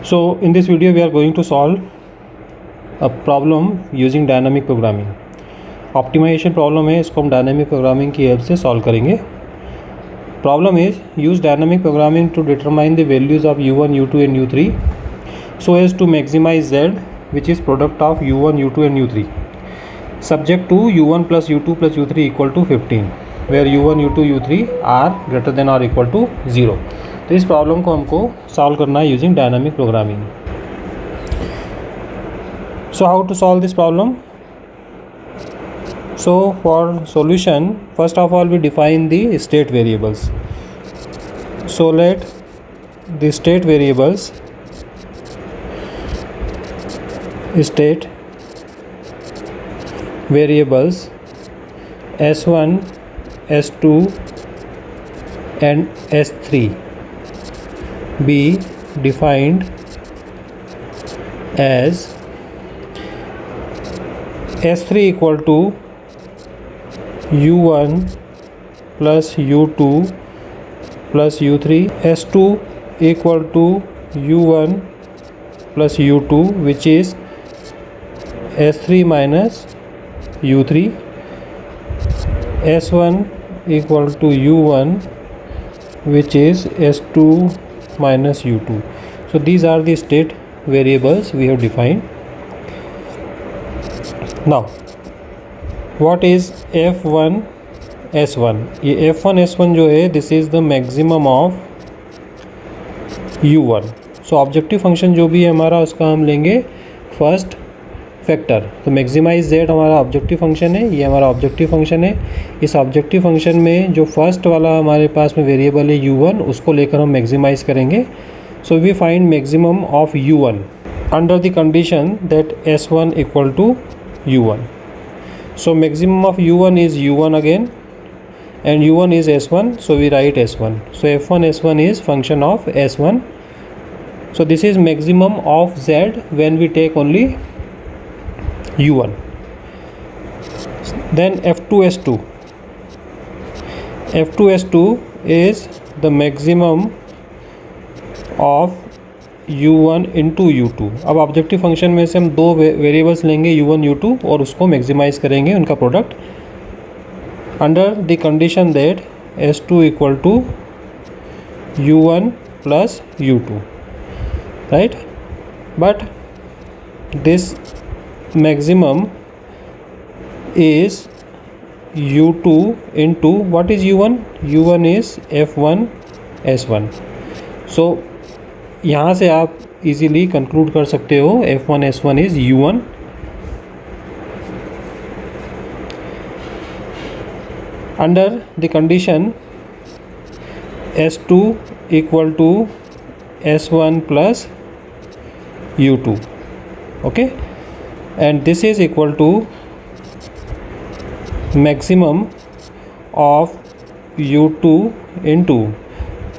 So in this video we are going to solve a problem using dynamic programming. Optimisation problem है, इसको हम dynamic programming की help से solve करेंगे. Problem is use dynamic programming to determine the values of u1, u2 and u3 so as to maximize z which is product of u1, u2 and u3 subject to u1 plus u2 plus u3 equal to 15 where u1, u2, u3 are greater than or equal to 0. तो इस problem को हमको solve करना है using dynamic programming. So how to solve this problem? So for solution, first of all we define the state variables. So let the state variables s1, s2 and s3 be defined as s3 equal to u1 plus u2 plus u3, s2 equal to u1 plus u2 which is s3 minus u3, s1 equal to u1 which is s2 minus u2. So these are the state variables we have defined. Now what is f1 s1? ये f1 s1 जो है this is the maximum of u1. So objective function जो भी है हमारा उसका हम लेंगे फर्स्ट फैक्टर. तो मैक्सिमाइज z हमारा ऑब्जेक्टिव फंक्शन है, ये हमारा ऑब्जेक्टिव फंक्शन है. इस ऑब्जेक्टिव फंक्शन में जो फर्स्ट वाला हमारे पास में वेरिएबल है u1 उसको लेकर हम मैक्सिमाइज करेंगे. So we find maximum of u1 under the condition that s1 equal to u1. So maximum of u1 is u1 again and u1 is s1, so we write s1. So f1 s1 is function of s1. So this is maximum of z when we take only u1. Then f2 s2 is the maximum of u1 into u2. अब objective function में से हम दो variables लेंगे u1 u2 और उसको maximise करेंगे उनका product under the condition that s2 equal to u1 plus u2, right. But this maximum is u2 into what is u1? u1 is f1 s1. So यहाँ से आप इजीली कंक्लूड कर सकते हो f1 s1 is u1 under the condition s2 equal to s1 plus u2. Okay, and this is equal to maximum of u2 into.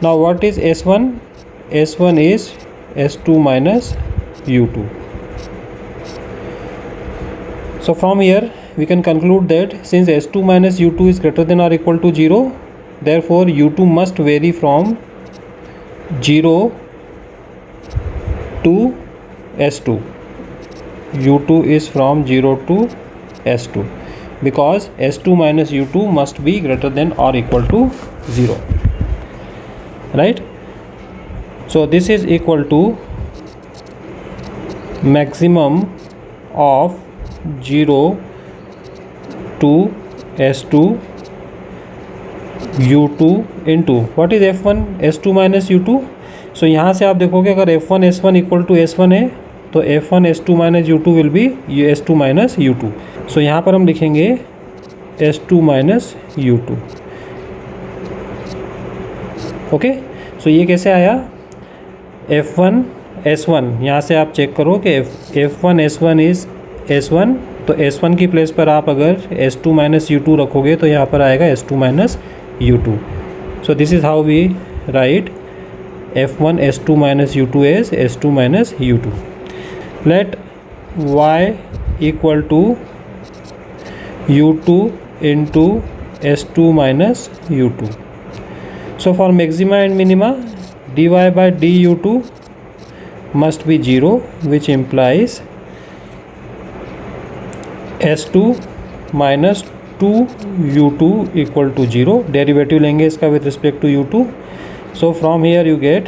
Now what is s1? s1 is s2 minus u2. So from here we can conclude that since s2 minus u2 is greater than or equal to 0, therefore u2 must vary from 0 to s2. u2 is from 0 to s2 because s2 minus u2 must be greater than or equal to 0, right? So this is equal to maximum of 0 to s2 u2 into what is f1 s2 minus u2. So यहाँ से आप देखोगे अगर f1 s1 equal to s1 है तो f1 s2 minus u2 will be s2 minus u2. सो यहाँ पर हम लिखेंगे s2 माइनस u2. ओके, सो ये कैसे आया? f1 s1, यहाँ से आप चेक करो कि f1 s1 इज़ s1, तो s1 की प्लेस पर आप अगर s2 माइनस u2 रखोगे तो यहाँ पर आएगा s2 minus u2. So this is how we write f1 s2 minus u2 as s2 minus u2. Let y equal to u2 into s2 minus u2. So for maxima and minima, dy by du2 must be 0, which implies S2 minus 2u2 equal to 0. Derivative लेंगे इसका with respect to u2. So from here you get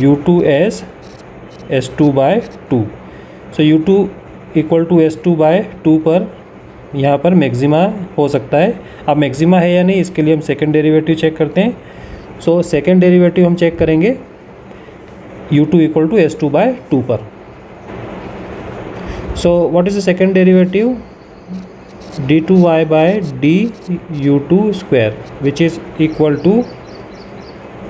u2 as S2 by 2. So u2 equal to S2 by 2 पर यहाँ पर maxima हो सकता है. अब maxima है या नहीं इसके लिए हम सेकेंड डेरिवेटिव चेक करते हैं. सो सेकेंड डेरिवेटिव हम चेक करेंगे u2 equal to S2 by 2 पर. So what is the second derivative? d2y by du2 square which is equal to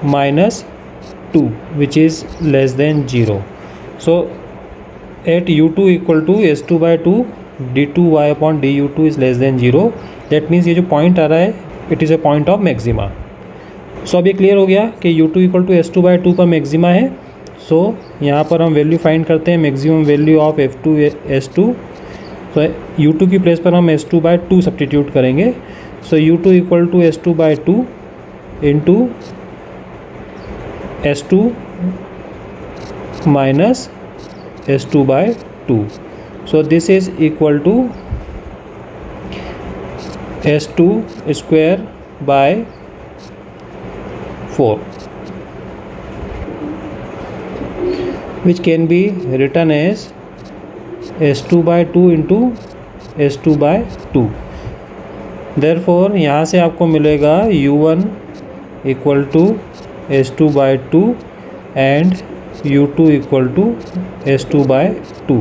-2 which is less than 0. So at u2 equal to S2 by 2 d2y upon du2 is less than 0. That means ये जो point आ रहा है it is a point of maxima. So अब ये clear हो गया कि u2 equal to S2 by 2 पर मैक्सिमा है. सो यहाँ पर हम वैल्यू फाइंड करते हैं maximum value of F2 S2. तो u2 की प्लेस पर हम S2 by 2 सब्सटीट्यूट करेंगे. So u2 equal to S2 by 2 into S2 minus S2 by 2. So this is equal to S2 square by 4, which can be written as S2 by 2 into S2 by 2. Therefore यहाँ से आपको मिलेगा u1 equal to S2 by 2 and u2 equal to S2 by 2,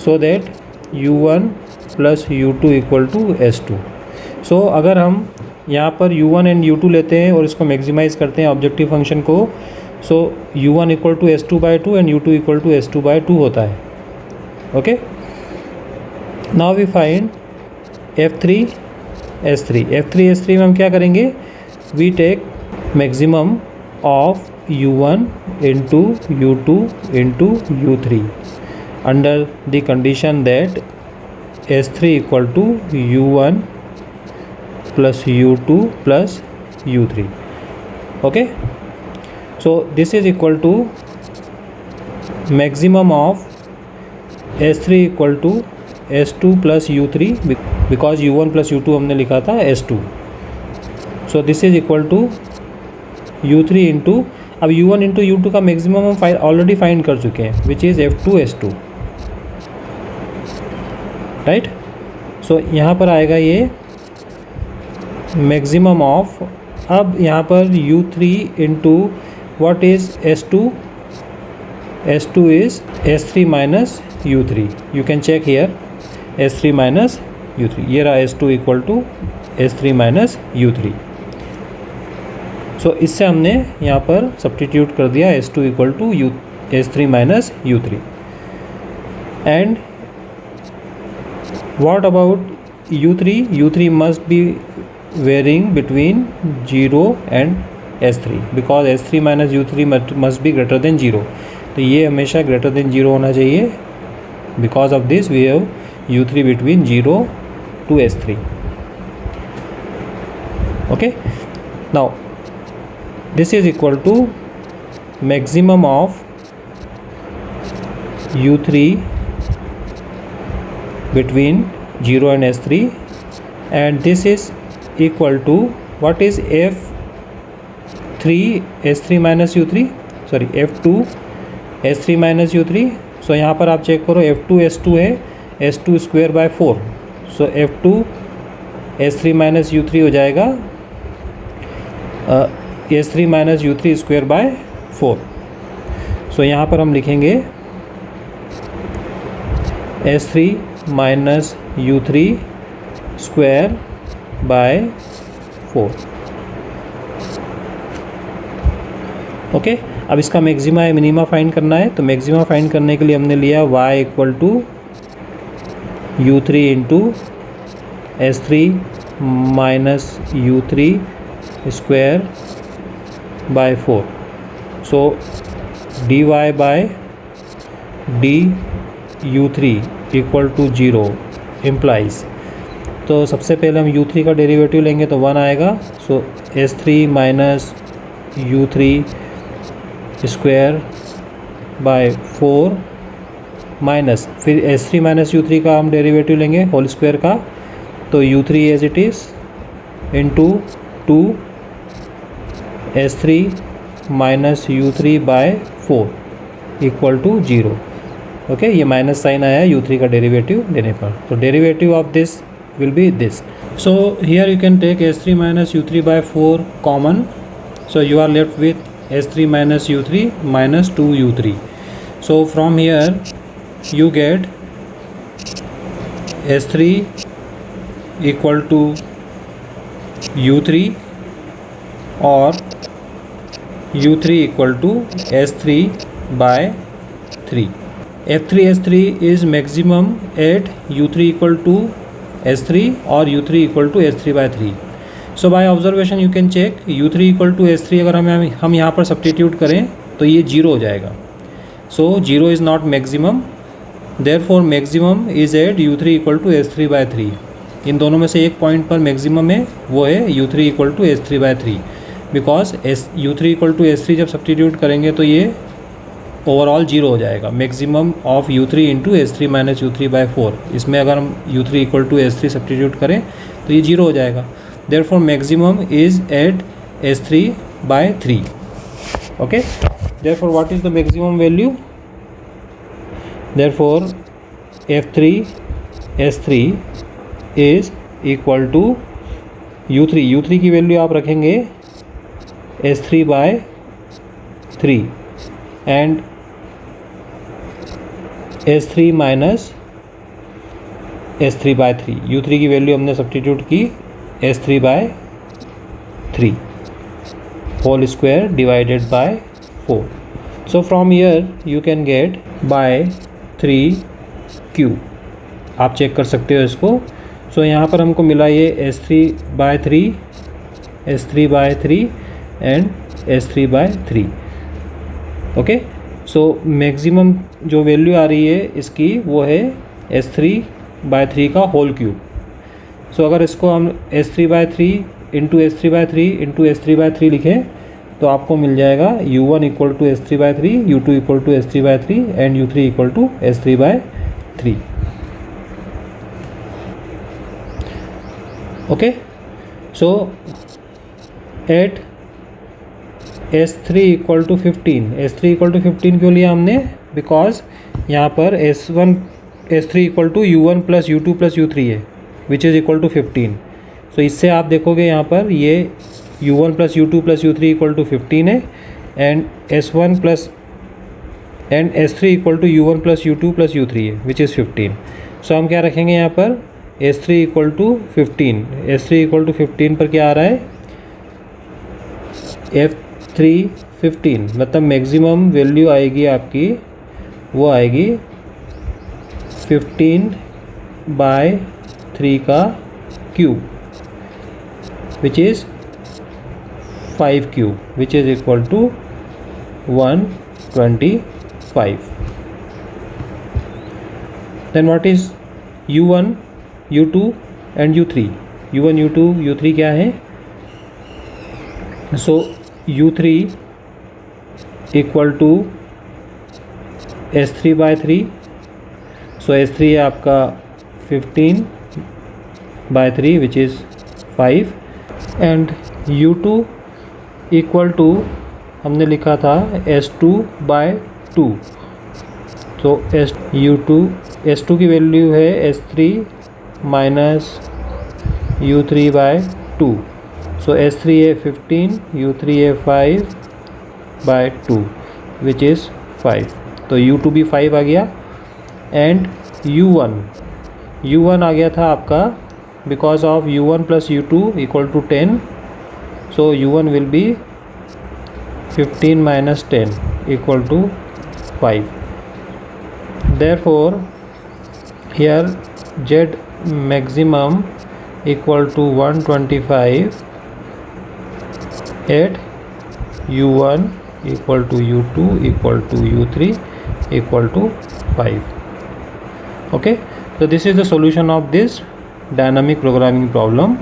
so that u1 plus u2 equal to S2. So अगर हम यहाँ पर u1 and u2 लेते हैं और इसको मैक्सिमाइज़ करते हैं ऑब्जेक्टिव फंक्शन को, so u1 equal to S2 by 2 and u2 equal to S2 by 2 होता है. Okay, now we find F3 S3 में हम क्या करेंगे? We take maximum of u1 into u2 into u3 under the condition that S3 equal to u1 plus u2 plus u3. Okay, so this is equal to maximum of S3 equal to S2 plus u3 because u1 plus u2 हमने लिखा था S2. So this is equal to u3 into, अब u1 into u2 का maximum हम already find कर चुके हैं which is F2 S2, right. सो यहाँ पर आएगा ये मैक्सिमम ऑफ, अब यहाँ पर u3 into what is S2 is S3 minus u3. You can check here S3 minus u3. ये रहा S2 equal to S3 minus u3. सो इससे हमने यहाँ पर सब्सटीट्यूट कर दिया S2 equal to S3 minus u3. And what about u3 must be varying between 0 and S3 because S3 minus u3 must be greater than 0. तो ये हमेशा greater than 0 होना चाहिए. Because of this we have u3 between 0 to S3. Okay, now this is equal to maximum of u3 between 0 and S3 and this is equal to what is F3 S3 minus u3, sorry F2 S3 minus u3. so यहाँ पर आप check करो F2 S2 है S2 square by 4. so F2 S3 minus u3 हो जाएगा S3 minus u3 square by 4. सो यहाँ पर हम लिखेंगे S3 minus u3 square by 4. Okay, अब इसका मैक्सिमा या मिनिमा फाइंड करना है. तो मैक्सिमा फाइंड करने के लिए हमने लिया y equal to u3 into S3 minus u3 square by 4. so dy by du3 equal to 0 implies, तो सबसे पहले हम u3 का डेरिवेटिव लेंगे तो 1 आएगा. सो S3 minus u3 square by 4 minus फिर S3 माइनस U3 का हम डेरिवेटिव लेंगे होल स्क्वायर का, तो U3 as it is into 2 S3 minus U3 by 4 equal to 0। Okay, ये माइनस साइन आया U3 का डेरिवेटिव लेने पर, तो derivative of this will be this. So here you can take S3 minus U3 by 4 common, so you are left with S3 minus U3 minus 2U3. So from here you get S3 equal to U3 or U3 equal to S3 by 3. F3 S3 is maximum at U3 equal to S3 or U3 equal to S3 by 3. So by observation you can check U3 equal to S3 अगर हम यहाँ पर substitute करें तो ये 0 हो जाएगा। So 0 is not maximum, therefore maximum is at U3 equal to S3 by 3। इन दोनों में से एक पॉइंट पर मैक्सिमम है, वो है U3 equal to S3 by 3, because U3 equal to S3 जब सब्सटीट्यूट करेंगे तो ये ओवरऑल 0 हो जाएगा। Maximum of U3 into S3 minus U3 by 4, इसमें अगर हम U3 equal to S3 substitute करें तो ये 0 हो जाएगा। Therefore maximum is at S3 by 3. Okay, therefore what is the maximum value? Therefore F3 S3 is equal to U3 की value आप रखेंगे S3 by 3 and S3 minus S3 by 3। U3 की value हमने सब्सटीट्यूट की S3 by 3 whole square divided by 4. So from here you can get by 3Q, आप check कर सकते हो इसको। सो यहाँ पर हमको मिला ये S3 by 3, S3 by 3 and S3 by 3। Okay, so maximum जो वैल्यू आ रही है इसकी वो है S3 by 3 का होल क्यूब। सो अगर इसको हम S3 by 3 into S3 by 3 into S3 by 3 लिखें तो आपको मिल जाएगा U1 equal to S3 by 3, U2 equal to S3 by 3 and U3 equal to S3 by 3। Okay, so at S3 equal to 15, S3 equal to 15 क्यों लिया हमने? Because यहाँ पर S3 equal to U1 plus U2 plus U3 है विच is equal to 15। सो इससे आप देखोगे यहाँ पर ये U1 plus U2 plus U3 equal to 15 है and S1 plus and S3 equal to U1 plus U2 plus U3 है विच इज़ 15। सो हम क्या रखेंगे यहाँ पर S3 equal to 15, S3 equal to 15 पर क्या आ रहा है F3 15, मतलब मैक्सिमम वैल्यू आएगी आपकी, वो आएगी 15 बाय 3 का cube which is 5 cube which is equal to 125। Then what is U1 U2 and U3? U1 U2 U3 क्या है? So U3 equal to S3 by 3। So S3 है आपका 15 by 3 which is 5 and U2 equal to हमने लिखा था S2 bye 2। तो S2 की value है S3 माइनस U3 बाय 2। सो S3 है 15, U3 है 5 बाय 2 विच इज़ 5। तो U2 भी 5 आ गया एंड U1 आ गया था आपका because of U1 plus U2 equal to 10। So U1 will be 15 minus 10 equal to 5। Therefore here Z maximum equal to 125 at U1 equal to U2 equal to U3 equal to 5. Okay, so this is the solution of this dynamic programming problem.